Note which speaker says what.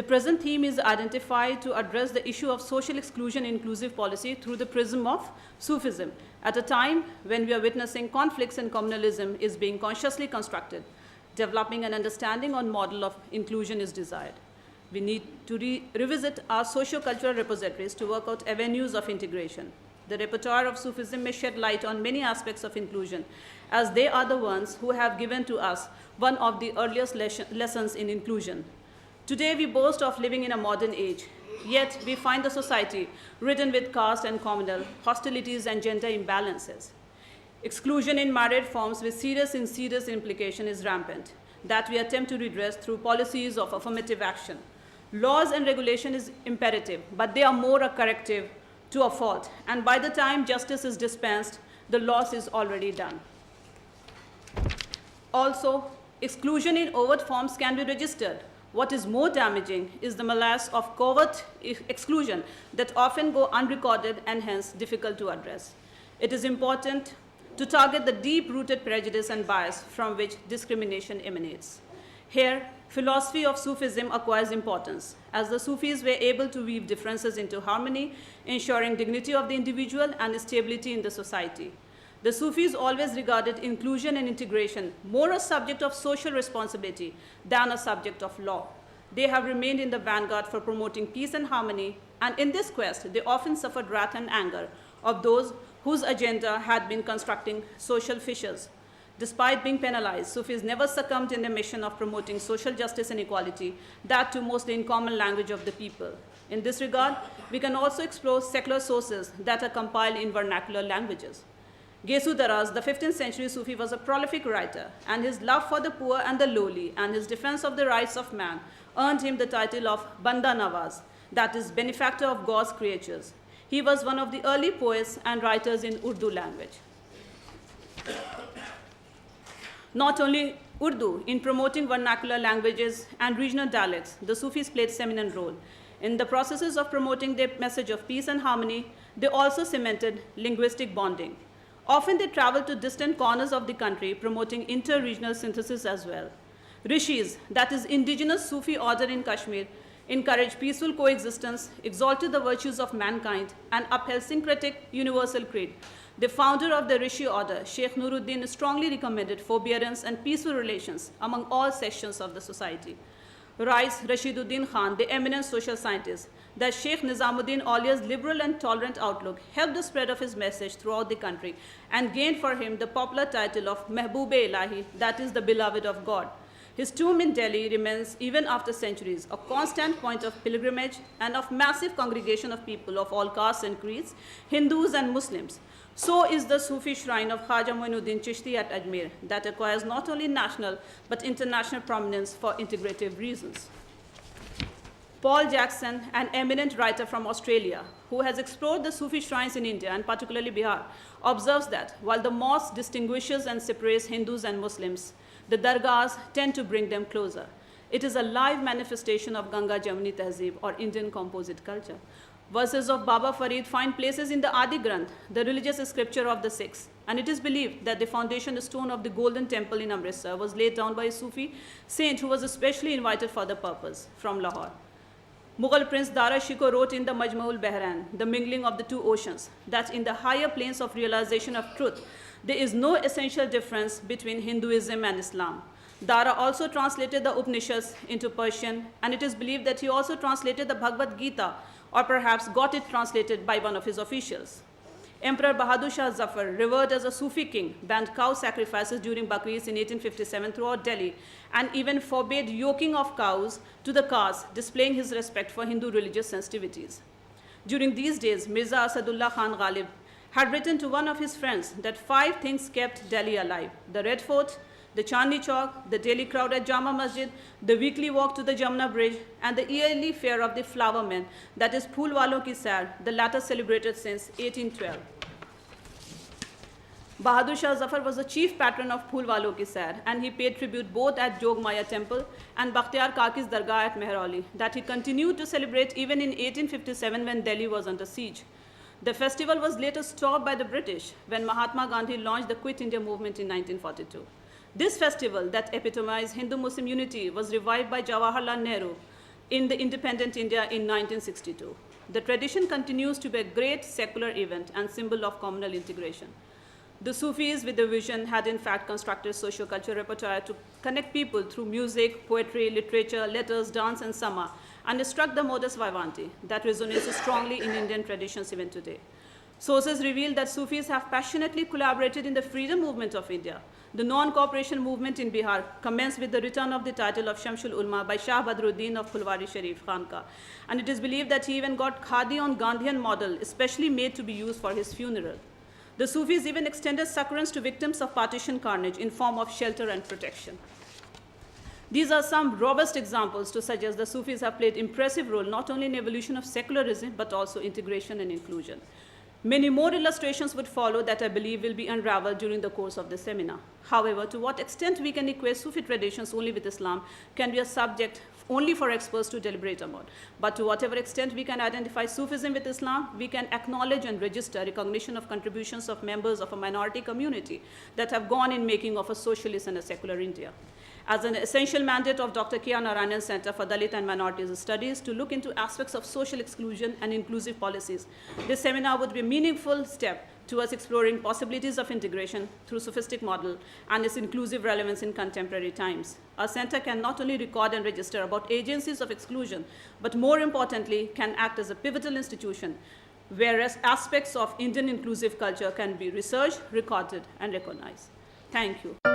Speaker 1: present theme is identified to address the issue of social exclusion inclusive policy through the prism of Sufism, at a time when we are witnessing conflicts and communalism is being consciously constructed. Developing an understanding on model of inclusion is desired. We need to revisit our socio-cultural repositories to work out avenues of integration. The repertoire of Sufism may shed light on many aspects of inclusion, as they are the ones who have given to us one of the earliest lessons in inclusion. Today, we boast of living in a modern age, yet we find the society ridden with caste and communal hostilities and gender imbalances. Exclusion in myriad forms with serious insidious implication is rampant, that we attempt to redress through policies of affirmative action. Laws and regulation is imperative, but they are more a corrective to a fault, and by the time justice is dispensed, the loss is already done. Also, exclusion in overt forms can be registered. What is more damaging is the morass of covert exclusion that often go unrecorded and hence difficult to address. It is important to target the deep-rooted prejudice and bias from which discrimination emanates. Here, philosophy of Sufism acquires importance, as the Sufis were able to weave differences into harmony, ensuring dignity of the individual and stability in the society. The Sufis always regarded inclusion and integration more a subject of social responsibility than a subject of law. They have remained in the vanguard for promoting peace and harmony, and in this quest, they often suffered wrath and anger of those whose agenda had been constructing social fissures. Despite being penalized, Sufis never succumbed in their mission of promoting social justice and equality, that too mostly in common language of the people. In this regard, we can also explore secular sources that are compiled in vernacular languages. Gesu Daraz, the 15th century Sufi, was a prolific writer, and his love for the poor and the lowly and his defense of the rights of man earned him the title of Banda Nawaz, that is, benefactor of God's creatures. He was one of the early poets and writers in Urdu language. Not only Urdu, in promoting vernacular languages and regional dialects, the Sufis played a seminal role. In the processes of promoting their message of peace and harmony, they also cemented linguistic bonding. Often they traveled to distant corners of the country, promoting inter-regional synthesis as well. Rishis, that is indigenous Sufi order in Kashmir, encouraged peaceful coexistence, exalted the virtues of mankind, and upheld syncretic universal creed. The founder of the Rishi order, Sheikh Nuruddin, strongly recommended forbearance and peaceful relations among all sections of the society. Writes Rashiduddin Khan, the eminent social scientist, that Sheikh Nizamuddin Aulia's liberal and tolerant outlook helped the spread of his message throughout the country and gained for him the popular title of Mehboob-e-Ilahi, that is the beloved of God. His tomb in Delhi remains, even after centuries, a constant point of pilgrimage and of massive congregation of people of all castes and creeds, Hindus and Muslims. So is the Sufi shrine of Khaja Moinuddin Chishti at Ajmer, that acquires not only national but international prominence for integrative reasons. Paul Jackson, an eminent writer from Australia, who has explored the Sufi shrines in India and particularly Bihar, observes that while the mosque distinguishes and separates Hindus and Muslims, the dargahs tend to bring them closer. It is a live manifestation of Ganga Jamuni Tehzeeb, or Indian composite culture. Verses of Baba Farid find places in the Adi Granth, the religious scripture of the Sikhs, and it is believed that the foundation stone of the Golden Temple in Amritsar was laid down by a Sufi saint who was especially invited for the purpose from Lahore. Mughal Prince Dara Shikoh wrote in the Majma'ul Behran, the mingling of the two oceans, that in the higher planes of realization of truth, there is no essential difference between Hinduism and Islam. Dara also translated the Upanishads into Persian, and it is believed that he also translated the Bhagavad Gita, or perhaps got it translated by one of his officials. Emperor Bahadur Shah Zafar, revered as a Sufi king, banned cow sacrifices during Bakris in 1857 throughout Delhi, and even forbade yoking of cows to the cars, displaying his respect for Hindu religious sensitivities. During these days, Mirza Asadullah Khan Ghalib had written to one of his friends that 5 things kept Delhi alive: the Red Fort, the Chandni Chowk, the daily crowd at Jama Masjid, the weekly walk to the Jamna Bridge, and the yearly fair of the flower men, that is Phool Walon Ki Sair, the latter celebrated since 1812. Bahadur Shah Zafar was the chief patron of Phool Walon Ki Sair, and he paid tribute both at Jog Maya Temple and Bakhtiyar Kaki's Dargah at Mehrauli, that he continued to celebrate even in 1857 when Delhi was under siege. The festival was later stopped by the British when Mahatma Gandhi launched the Quit India movement in 1942. This festival that epitomized Hindu-Muslim unity was revived by Jawaharlal Nehru, in the independent India in 1962. The tradition continues to be a great secular event and symbol of communal integration. The Sufis, with the vision, had in fact constructed socio-cultural repertoire to connect people through music, poetry, literature, letters, dance, and sama, and struck the modus vivendi that resonates strongly in Indian traditions even today. Sources reveal that Sufis have passionately collaborated in the freedom movement of India. The non-cooperation movement in Bihar commenced with the return of the title of Shamsul Ulma by Shah Badruddin of Phulwari Sharif Khanka, and it is believed that he even got khadi on Gandhian model, especially made to be used for his funeral. The Sufis even extended succurrence to victims of partition carnage in form of shelter and protection. These are some robust examples to suggest the Sufis have played impressive role not only in evolution of secularism but also integration and inclusion. Many more illustrations would follow that I believe will be unraveled during the course of this seminar. However, to what extent we can equate Sufi traditions only with Islam can be a subject only for experts to deliberate about. But to whatever extent we can identify Sufism with Islam, we can acknowledge and register recognition of contributions of members of a minority community that have gone in making of a socialist and a secular India. As an essential mandate of Dr. K. R. Narayanan Center for Dalit and Minorities Studies to look into aspects of social exclusion and inclusive policies, this seminar would be a meaningful step towards exploring possibilities of integration through Sufistic model and its inclusive relevance in contemporary times. Our center can not only record and register about agencies of exclusion, but more importantly, can act as a pivotal institution where aspects of Indian inclusive culture can be researched, recorded, and recognized. Thank you.